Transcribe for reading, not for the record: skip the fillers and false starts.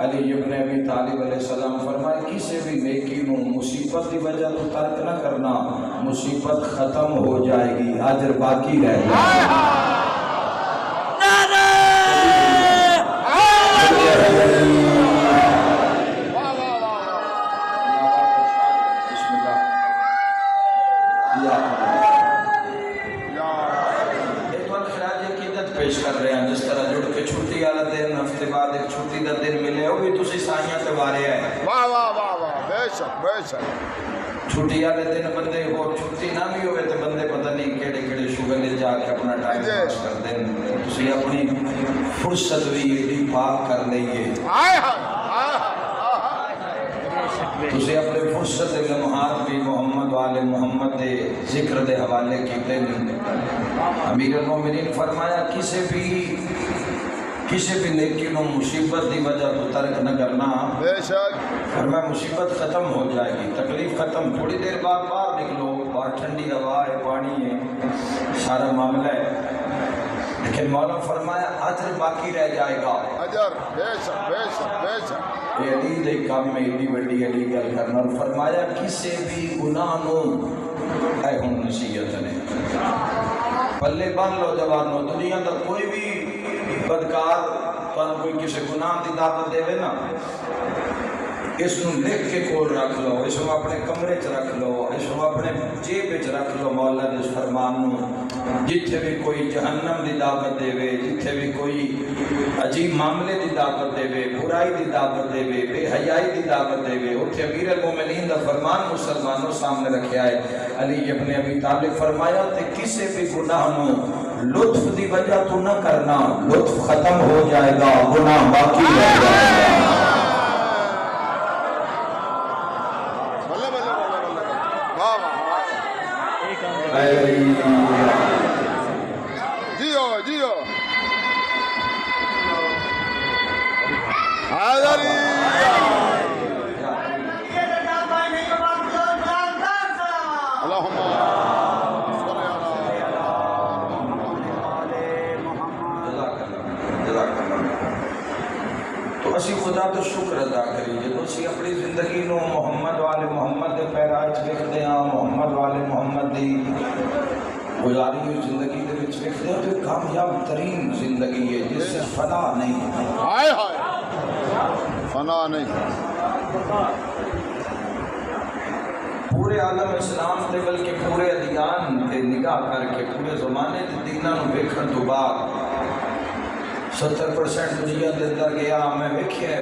علی ابن ابی طالب علیہ السلام فرمائے کسی بھی نیکی نو مصیبت کی وجہ تو ترک نہ کرنا، مصیبت ختم ہو جائے گی، اجر باقی رہ جائے گا۔ پیش کر رہے ہیں جس طرح جڑ کے چھٹی والا دن ہفتے بعد ایک چھٹی کا دن ملے وہ بھی تسی سائیاں تے وارے ہے۔ واہ واہ واہ واہ، بے شک بے شک۔ چھٹی والے دن بندے کو چھٹی نہ بھی ہوئے تو بندے پتہ نہیں کیڑے کیڑے شغل جا کے اپنا ٹائم پاس کر دیں، تسی اپنی فرصت بھی ایڈی پاک کر لئیے، تسی اپنے فرصت لمحات بھی محمد والے محمد دے ذکر دے حوالے کیتے نہیں۔ امیر المومنین فرمایا کسی بھی نیکی نو مصیبت دی وجہ تو ترک نہ کرنا، بے شک فرمایا مصیبت ختم ہو جائے گی، تکلیف ختم، تھوڑی دیر بعد باہر نکلو، باہر ٹھنڈی ہوا ہے، پانی ہے، سارا معاملہ ہے، لیکن مولا فرمایا اجر باقی رہ جائے گا، اجر، بے شک بے شک بے شک۔ یہ علی دے کام میں ایڈی بڑی علی گل کرنا، اور فرمایا کسی بھی گناہ نو اے ہن نصیحت نے پلے بن لو جوانو، دنیا دا کوئی بھی بدکار تو کوئی کسی گناہ دی دعوت دے نا، اس نو لکھ کے کول رکھ لو، اس نو اپنے کمرے چ رکھ لو، اس نو اپنے جیب وچ رکھ لو، مولا دے اس فرمان نو جتھے بھی کوئی جہنم دی دعوت دے وے، جتھے بھی کوئی عجیب معاملے دی دعوت دے وے، برائی دی دعوت دے وے، بے حیائی دی دعوت دے وے، اتھے امیر المومنین دا فرمان مسلمانوں سامنے رکھیا ہے۔ علی ابن ابی طالب فرمایا تے کسی بھی گناہ نو لطف دی وجہ تو نہ کرنا، لطف ختم ہو جائے گا، گناہ باقی رہ جائے گا۔ جیو جیو تو اسی خدا تو شکر ادا کریے تو اسی اپنی زندگی نو محمد والے محمد دے پیراج لکھتے ہیں، محمد والے محمد دی گزاری ہوئی زندگی دے وچ لکھتے ہیں، تو کامیاب ترین زندگی ہے جس سے فنا نہیں، ہائے ہائے فنا نہیں۔ پورے عالم اسلام تے بلکہ پورے ادیان تے نگاہ کر کے پورے زمانے تے دیناں نو ویکھن تو بعد 70% دنیا دے اندر گیا میں ویکھیا